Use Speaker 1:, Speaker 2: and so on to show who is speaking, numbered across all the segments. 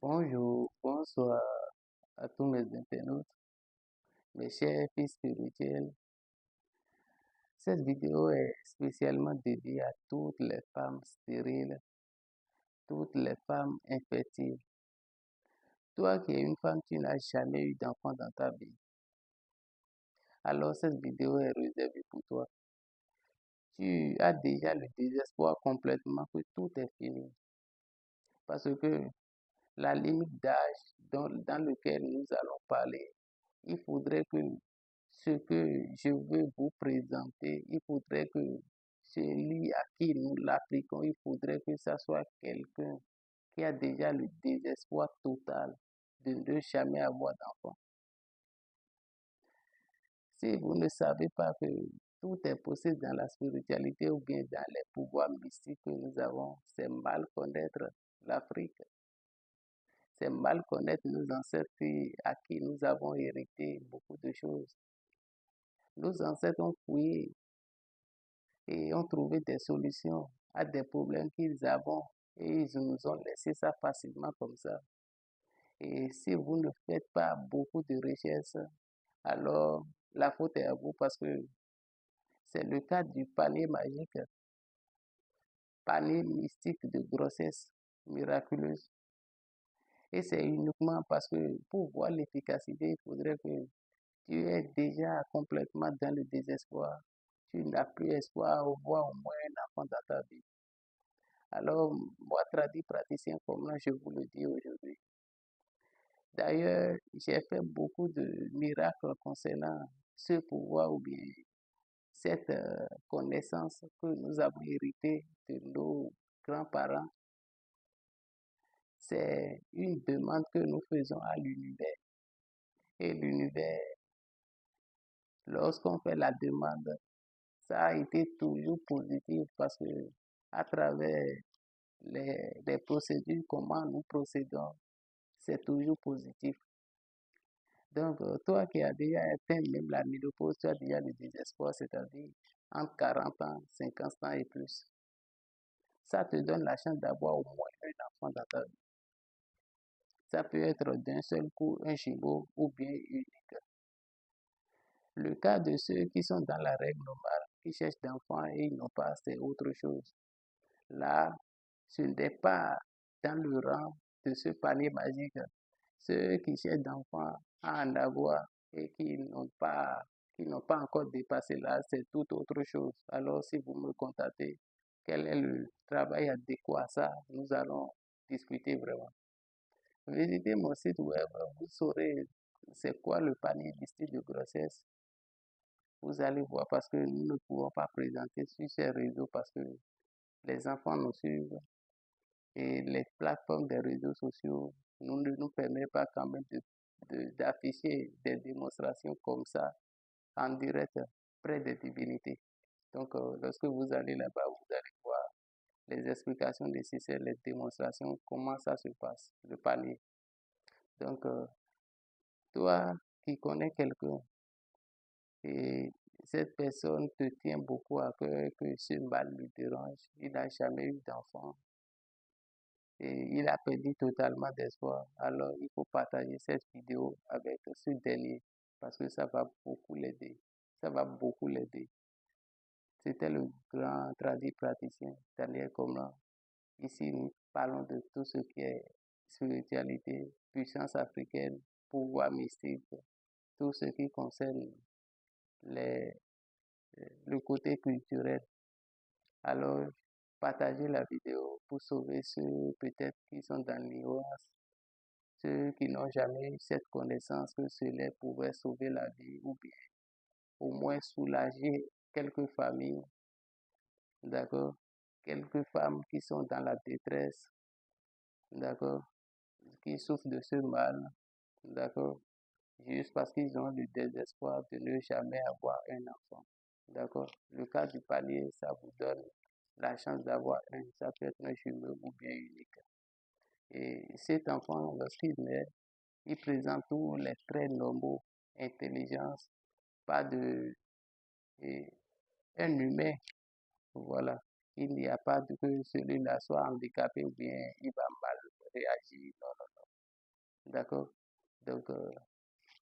Speaker 1: Bonjour, bonsoir à tous mes internautes, mes chers fils spirituels. Cette vidéo est spécialement dédiée à toutes les femmes stériles, toutes les femmes infertiles. Toi qui es une femme, tu n'as jamais eu d'enfant dans ta vie. Alors cette vidéo est réservée pour toi. Tu as déjà le désespoir complètement que tout est fini. Parce que la limite d'âge dans lequel nous allons parler, il faudrait que ce que je veux vous présenter, il faudrait que celui à qui nous l'appliquons, il faudrait que ça soit quelqu'un qui a déjà le désespoir total de ne jamais avoir d'enfant. Si vous ne savez pas que tout est possible dans la spiritualité ou bien dans les pouvoirs mystiques que nous avons, c'est mal connaître l'Afrique. C'est mal connaître nos ancêtres à qui nous avons hérité beaucoup de choses. Nos ancêtres ont fouillé et ont trouvé des solutions à des problèmes qu'ils avaient et ils nous ont laissé ça facilement comme ça. Et si vous ne faites pas beaucoup de recherches, alors la faute est à vous parce que c'est le cas du panier magique, panier mystique de grossesse miraculeuse. Et c'est uniquement parce que pour voir l'efficacité, il faudrait que tu es déjà complètement dans le désespoir. Tu n'as plus espoir à voir au moins un enfant dans ta vie. Alors, moi, praticien comme là, je vous le dis aujourd'hui. D'ailleurs, j'ai fait beaucoup de miracles concernant ce pouvoir ou bien cette connaissance que nous avons héritée de nos grands-parents. C'est une demande que nous faisons à l'univers. Et l'univers, lorsqu'on fait la demande, ça a été toujours positif parce que à travers les procédures, comment nous procédons, c'est toujours positif. Donc, toi qui as déjà atteint même la ménopause, tu as déjà le désespoir, c'est-à-dire entre 40 ans, 50 ans et plus. Ça te donne la chance d'avoir au moins un enfant dans ta vie. Ça peut être d'un seul coup un jumeau ou bien unique. Le cas de ceux qui sont dans la règle normale, qui cherchent d'enfants et ils n'ont pas, c'est autre chose. Là, ce n'est pas dans le rang de ce panier magique. Ceux qui cherchent d'enfants à en avoir et qui n'ont pas encore dépassé là, c'est tout autre chose. Alors, si vous me contactez, quel est le travail adéquat à ça, nous allons discuter vraiment. Visitez mon site web, vous saurez c'est quoi le panier mystique de grossesse. Vous allez voir parce que nous ne pouvons pas présenter sur ces réseaux parce que les enfants nous suivent et les plateformes des réseaux sociaux ne nous permettent pas quand même d'afficher des démonstrations comme ça en direct près des divinités. Donc, lorsque vous allez là-bas, vous allez voir les explications nécessaires, les démonstrations, comment ça se passe, le panier. Donc, toi qui connais quelqu'un et cette personne te tient beaucoup à cœur que ce mal lui dérange, il n'a jamais eu d'enfant et il a perdu totalement d'espoir. Alors, il faut partager cette vidéo avec ce dernier parce que ça va beaucoup l'aider. Ça va beaucoup l'aider. C'était le grand praticien Daniel Comlan. Ici, nous parlons de tout ce qui est spiritualité, puissance africaine, pouvoir mystique, tout ce qui concerne les, le côté culturel. Alors, partagez la vidéo pour sauver ceux peut-être qui sont dans l'ignorance, ceux qui n'ont jamais eu cette connaissance que cela pouvait sauver la vie ou bien au moins soulager quelques familles, d'accord, quelques femmes qui sont dans la détresse, d'accord, qui souffrent de ce mal, d'accord, juste parce qu'ils ont le désespoir de ne jamais avoir un enfant, d'accord. Le cas du palier, ça vous donne la chance d'avoir un, ça peut être un jumeau ou bien unique. Et cet enfant, lorsqu'il naît, il présente tous les traits normaux, intelligence, pas de, et un humain, voilà. Il n'y a pas de que celui-là soit handicapé ou bien il va mal réagir. Non, non. D'accord? Donc,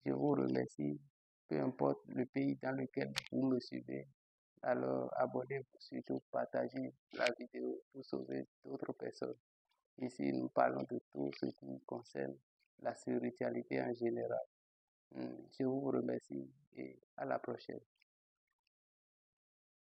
Speaker 1: je vous remercie. Peu importe le pays dans lequel vous me suivez, alors abonnez-vous, surtout partagez la vidéo pour sauver d'autres personnes. Ici, nous parlons de tout ce qui concerne la spiritualité en général. Je vous remercie et à la prochaine.